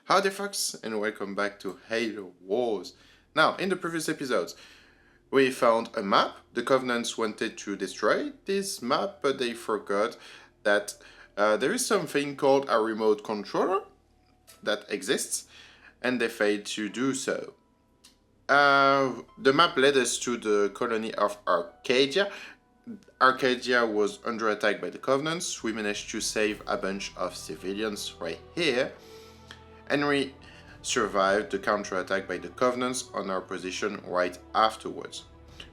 Howdy folks, and welcome back to Halo Wars. Now, in the previous episodes, we found a map. The Covenants wanted to destroy this map, but they forgot that there is something called a remote controller that exists, and they failed to do so. The map led us to the colony of Arcadia. Arcadia was under attack by the Covenants. We managed to save a bunch of civilians right here. And we survived the counterattack by the Covenants on our position right afterwards.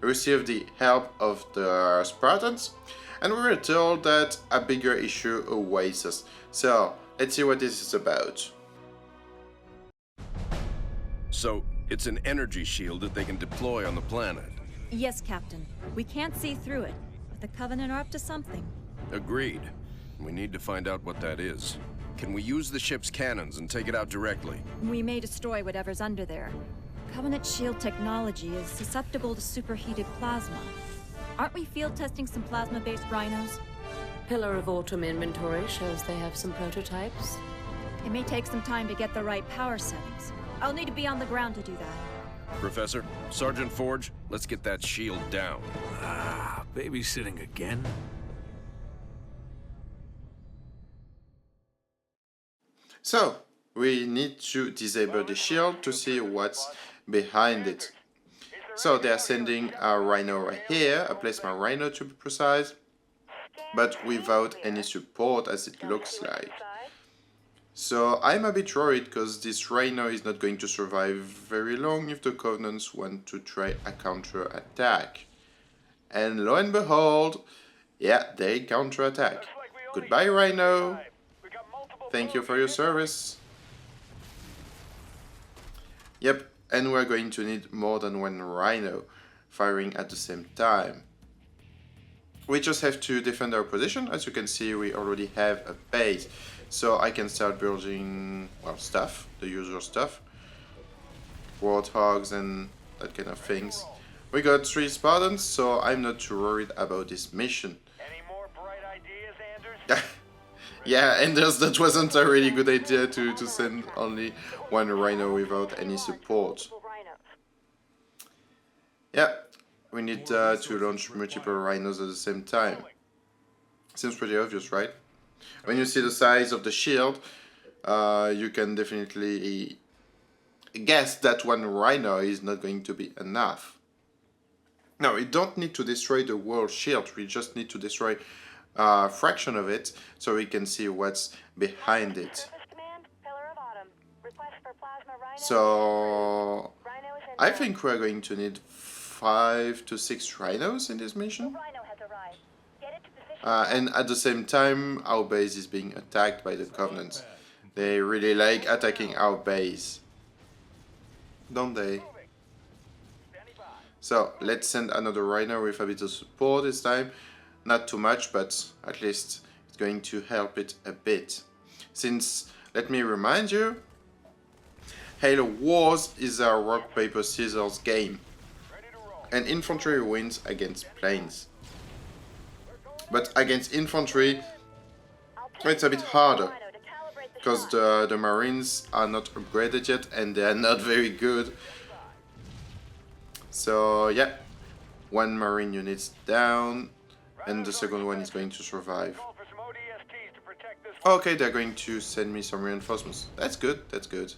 We received the help of the Spartans, and we were told that a bigger issue awaits us. So, let's see what this is about. So, it's an energy shield that they can deploy on the planet. Yes, Captain. We can't see through it, but the Covenant are up to something. Agreed. We need to find out what that is. Can we use the ship's cannons and take it out directly? We may destroy whatever's under there. Covenant shield technology is susceptible to superheated plasma. Aren't we field testing some plasma-based rhinos? Pillar of Autumn inventory shows they have some prototypes. It may take some time to get the right power settings. I'll need to be on the ground to do that. Professor, Sergeant Forge, let's get that shield down. Babysitting again? So, we need to disable the shield to see what's behind it. So they are sending a rhino right here, a plasma rhino to be precise, but without any support as it looks like. So I'm a bit worried because this rhino is not going to survive very long if the Covenants want to try a counter-attack. And lo and behold, yeah, they counter-attack. Goodbye, rhino. Thank you for your service. Yep, and we're going to need more than one rhino firing at the same time. We just have to defend our position. As you can see, we already have a base. So I can start building, well, stuff, the usual stuff. Warthogs and that kind of things. We got 3 Spartans, so I'm not too worried about this mission. Any more bright ideas, Anders? Yeah, Anders, that wasn't a really good idea to send only one rhino without any support. Yeah, we need to launch multiple rhinos at the same time. Seems pretty obvious, right? When you see the size of the shield, you can definitely guess that one rhino is not going to be enough. No, we don't need to destroy the whole shield, we just need to destroy a fraction of it so we can see what's behind it. So I think we're going to need 5 to 6 rhinos in this mission. And at the same time, our base is being attacked by the Covenants. They really like attacking our base, don't they? So let's send another rhino with a bit of support this time. Not too much, but at least it's going to help it a bit. Since, let me remind you, Halo Wars is a rock, paper, scissors game. And infantry wins against planes. But against infantry, it's a bit harder. Because the Marines are not upgraded yet and they are not very good. So yeah, 1 Marine unit's down. And the second one is going to survive. Okay, they're going to send me some reinforcements. That's good, that's good.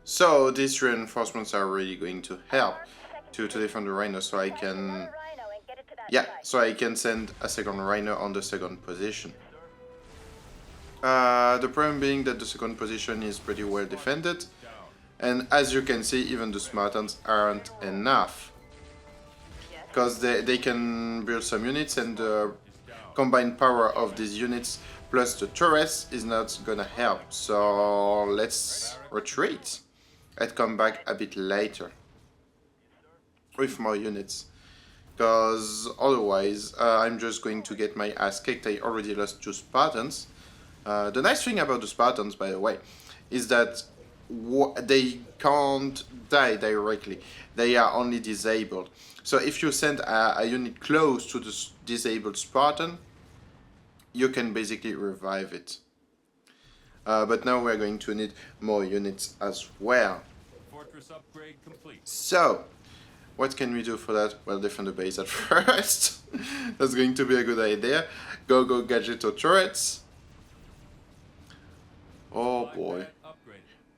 So these reinforcements are really going to help to defend the rhino, so I can... Yeah, so I can send a second rhino on the second position. The problem being that the second position is pretty well defended. And as you can see, even the Spartans aren't enough. Because they can build some units, and the combined power of these units plus the turrets is not gonna help. So let's retreat and come back a bit later with more units. Because otherwise I'm just going to get my ass kicked. I already lost 2 Spartans. The nice thing about the Spartans, by the way, is that they can't die directly. They are only disabled. So if you send a unit close to the disabled Spartan, you can basically revive it. But now we're going to need more units as well. Fortress upgrade complete. So, what can we do for that? Well, defend the base at first. That's going to be a good idea. Go gadget or turrets. Oh boy.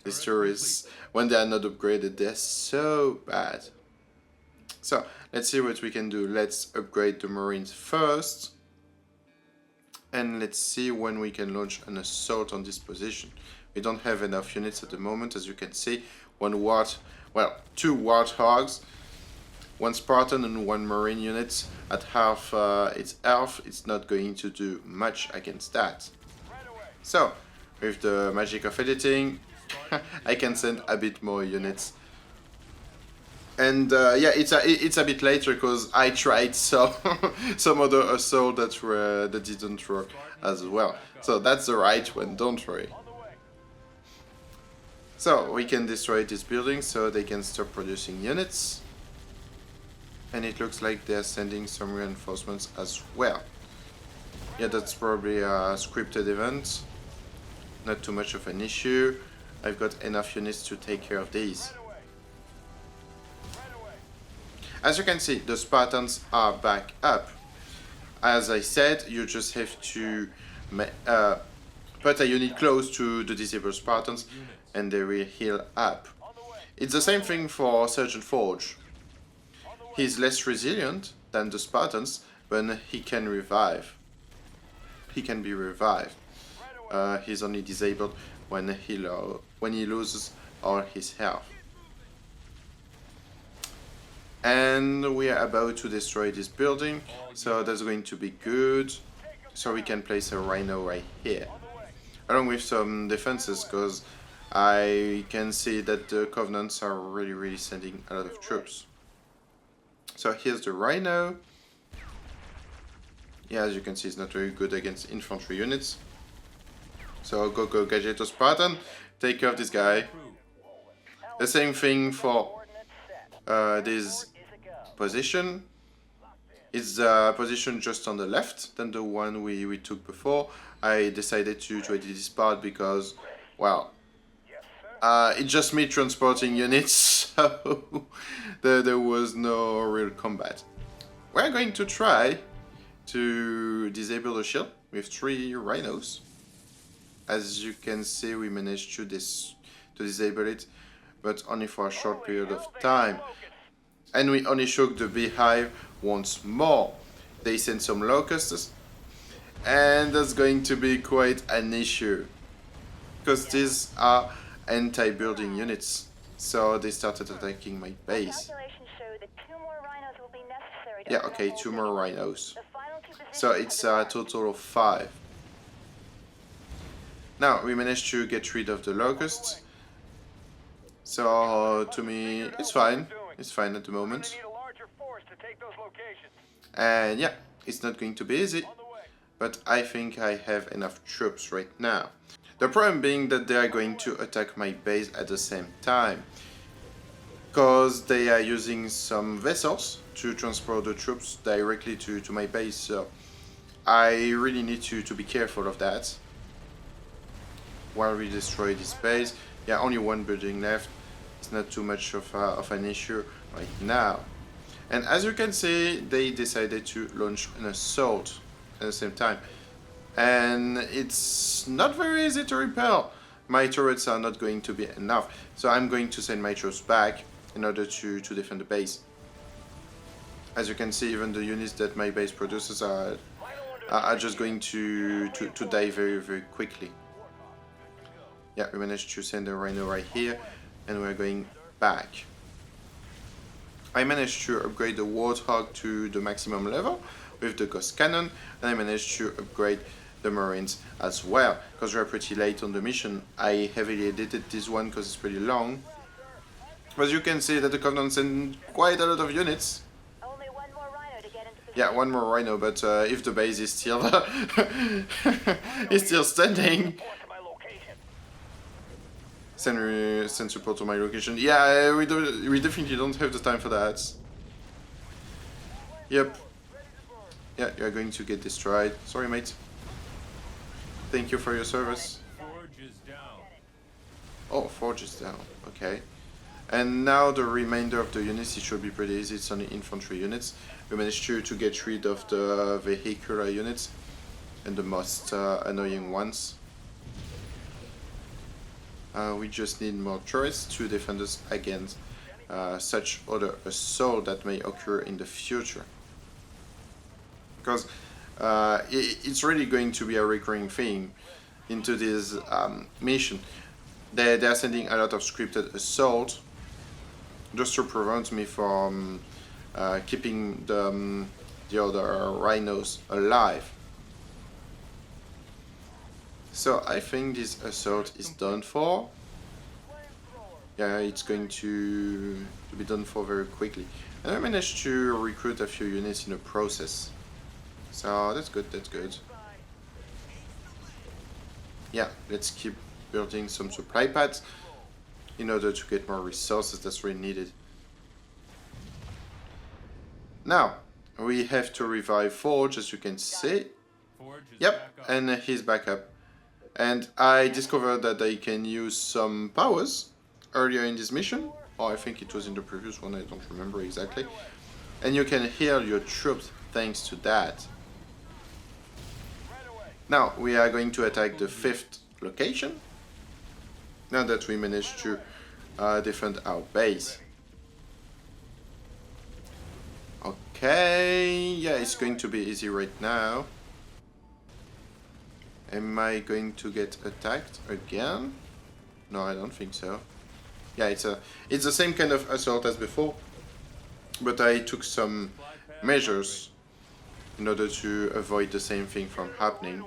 These turrets, when they are not upgraded, they're so bad. So, let's see what we can do. Let's upgrade the Marines first. And let's see when we can launch an assault on this position. We don't have enough units at the moment, as you can see. Two Warthogs, one Spartan and one Marine unit at half its health. It's not going to do much against that. So, with the magic of editing, I can send a bit more units. And yeah, it's a bit later because I tried some other assault that didn't work as well. So that's the right one, don't worry. So we can destroy this building so they can stop producing units. And it looks like they're sending some reinforcements as well. Yeah, that's probably a scripted event. Not too much of an issue. I've got enough units to take care of these. As you can see, the Spartans are back up. As I said, you just have to put a unit close to the disabled Spartans and they will heal up. It's the same thing for Sergeant Forge. He's less resilient than the Spartans, but he can revive. He can be revived. He's only disabled when he loses all his health. And we are about to destroy this building, so that's going to be good. So we can place a Rhino right here, along with some defenses, because I can see that the Covenants are really sending a lot of troops. So here's the Rhino. Yeah, as you can see, it's not very good against infantry units. So go gadget or Spartan, take care of this guy. The same thing for this position. It's the position just on the left than the one we took before. I decided to edit this part because, well, it's just me transporting units, so there was no real combat. We're going to try to disable the shield with 3 rhinos. As you can see, we managed to disable it, but only for a short period of time. And we only shook the beehive once more. They sent some locusts, and that's going to be quite an issue, because these are anti-building units, so they started attacking my base. Yeah, okay, 2 more rhinos. So it's a total of 5. Now, we managed to get rid of the locusts. So, to me, it's fine. It's fine at the moment. And yeah, it's not going to be easy. But I think I have enough troops right now. The problem being that they are going to attack my base at the same time. Because they are using some vessels to transport the troops directly to my base. So, I really need to be careful of that. While we destroy this base. Yeah, only 1 building left. It's not too much of an issue right now. And as you can see, they decided to launch an assault at the same time. And it's not very easy to repel. My turrets are not going to be enough. So I'm going to send my troops back in order to defend the base. As you can see, even the units that my base produces are just going to die very quickly. Yeah, we managed to send a Rhino right here, and we're going back. I managed to upgrade the Warthog to the maximum level with the Ghost Cannon, and I managed to upgrade the Marines as well, because we're pretty late on the mission. I heavily edited this one because it's pretty long. But you can see that the Covenant sent quite a lot of units. Yeah, 1 more Rhino, but if the base is still is still standing. Send support to my location. Yeah, we definitely don't have the time for that. Yep. Yeah, you're going to get destroyed. Sorry, mate. Thank you for your service. Forge is Oh, Forge is down. Okay. And now the remainder of the units, it should be pretty easy. It's only infantry units. We managed to get rid of the vehicular units and the most annoying ones. We just need more turrets to defend us against such other assault that may occur in the future. Because it's really going to be a recurring theme into this mission. They are sending a lot of scripted assault just to prevent me from keeping the other rhinos alive. So I think this assault is done for. Yeah, it's going to be done for very quickly. And I managed to recruit a few units in the process. So that's good, that's good. Yeah, let's keep building some supply pads in order to get more resources that's really needed. Now, we have to revive Forge, as you can see. Forge is Yep, back up. and he's back up. And I discovered that I can use some powers earlier in this mission. Or I think it was in the previous one, I don't remember exactly. And you can heal your troops thanks to that. Now, we are going to attack the 5th location. Now that we managed to defend our base. Okay, yeah, it's going to be easy right now. Am I going to get attacked again? No, I don't think so. Yeah, it's the same kind of assault as before, but I took some measures in order to avoid the same thing from happening.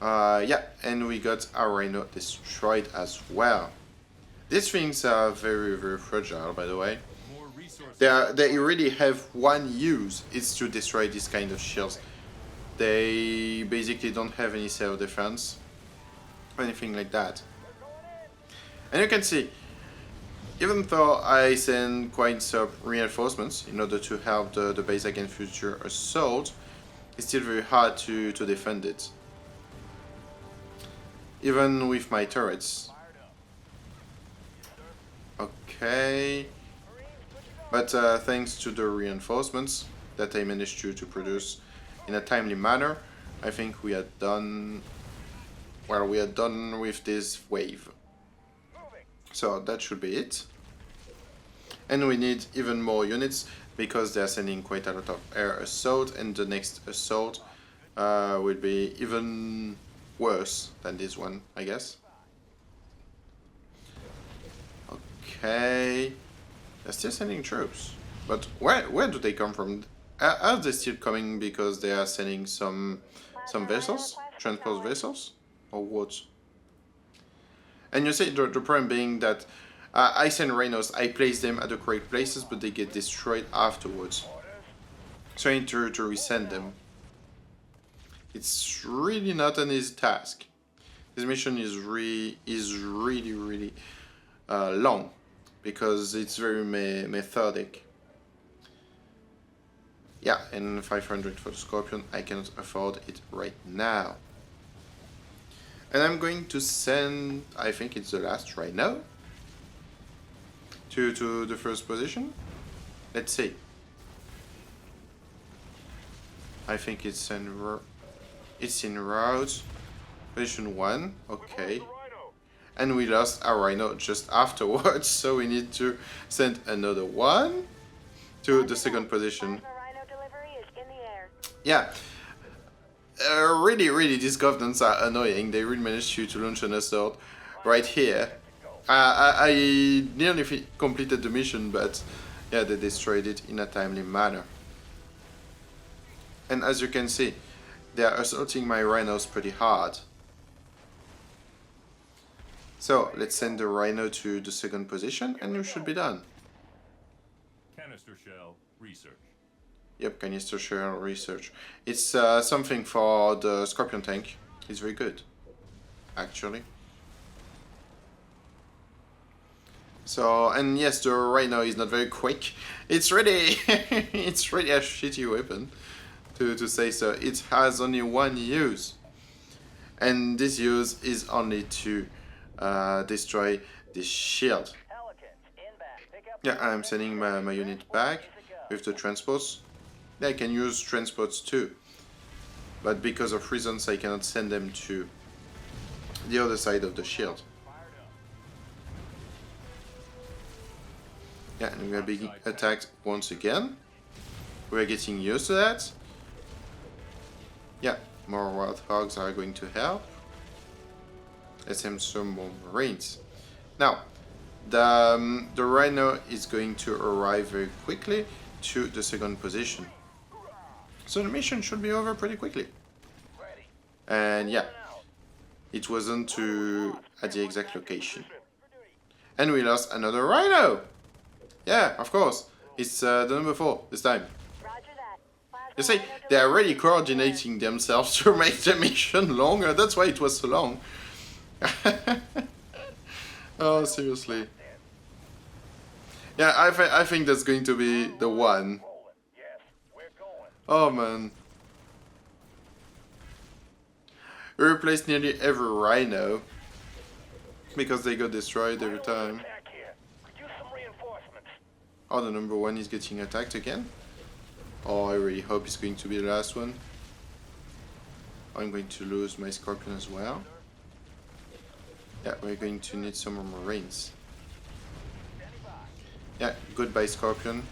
Yeah, and we got our rhino destroyed as well. These things are very, very fragile, by the way. More resources. They really have one use, it's to destroy these kind of shields. They basically don't have any self-defense or anything like that. And you can see, even though I send quite some reinforcements in order to help the base against future assault, it's still very hard to defend it. Even with my turrets. Okay. But thanks to the reinforcements that I managed to produce in a timely manner, I think we are done. Well, we are done with this wave. So that should be it. And we need even more units because they are sending quite a lot of air assault, and the next assault will be even worse than this one, I guess. Okay. They're still sending troops. But where do they come from? Are they still coming because they are sending some vessels? Transport vessels? Or what? And you see, the problem being that I send rhinos, I place them at the correct places, but they get destroyed afterwards. So I need to resend them. It's really not an easy task. This mission is really long because it's very methodic. Yeah, and 500 for the Scorpion, I cannot afford it right now. And I'm going to send, I think it's the last right now, to the first position. Let's see. I think it's in route. Position 1, okay. And we lost our rhino just afterwards, so we need to send another one to the second position. Yeah. Really, these governments are annoying. They really managed to launch an assault right here. I nearly completed the mission, but yeah, they destroyed it in a timely manner. And as you can see, they are assaulting my rhinos pretty hard. So let's send the rhino to the second position, and we should be done. Canister shell research. Yep, canister shell research. It's something for the Scorpion tank. It's very good, actually. So, and yes, the rhino is not very quick. It's really, it's really a shitty weapon, to say so. It has only one use. And this use is only to destroy the shield. Pelicans, inbound. Pick up Yeah, I'm sending my unit back with the transports. Yeah, I can use transports too. But because of reasons, I cannot send them to the other side of the shield. Yeah, and we're being attacked once again. We're getting used to that. Yeah, more warthogs are going to help. Let's send some more marines. Now, the rhino is going to arrive very quickly to the second position. So the mission should be over pretty quickly. And yeah, it wasn't at the exact location. And we lost another rhino! Yeah, of course. It's the number 4 this time. You see, they are really coordinating themselves to make the mission longer. That's why it was so long. Oh, seriously. Yeah, I think that's going to be the one. Oh, man. We replaced nearly every rhino because they got destroyed every time. Oh, the number 1 is getting attacked again. Oh, I really hope it's going to be the last one. I'm going to lose my Scorpion as well. Yeah, we're going to need some more Marines. Yeah, goodbye Scorpion.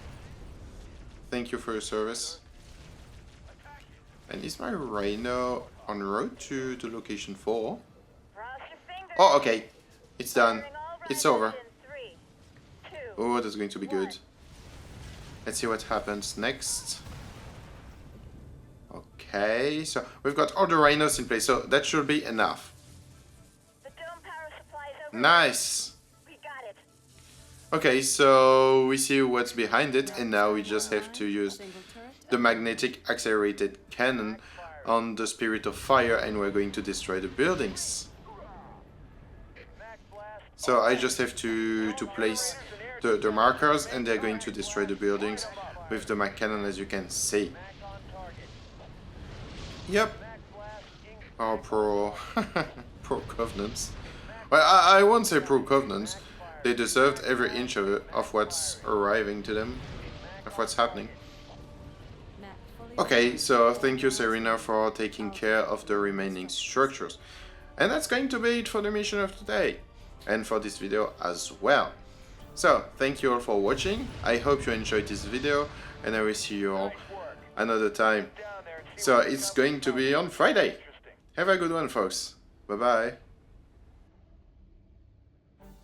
Thank you for your service. And is my Rhino en route to the location 4? Oh, okay. It's done. It's over. Oh, that's going to be good. Let's see what happens next. Okay, so we've got all the rhinos in place, so that should be enough. Nice! Okay, so we see what's behind it, and now we just have to use the magnetic accelerated cannon on the Spirit of Fire, and we're going to destroy the buildings. So I just have to place the markers, and they're going to destroy the buildings with the mag cannon, as you can see. Yep. Oh, pro Covenants. Well, I won't say pro Covenants. They deserved every inch of it, of what's arriving to them, of what's happening. Okay, so thank you, Serena, for taking care of the remaining structures. And that's going to be it for the mission of today, and for this video as well. So, thank you all for watching. I hope you enjoyed this video, and I will see you all another time. So, it's going to be on Friday. Have a good one, folks. Bye-bye.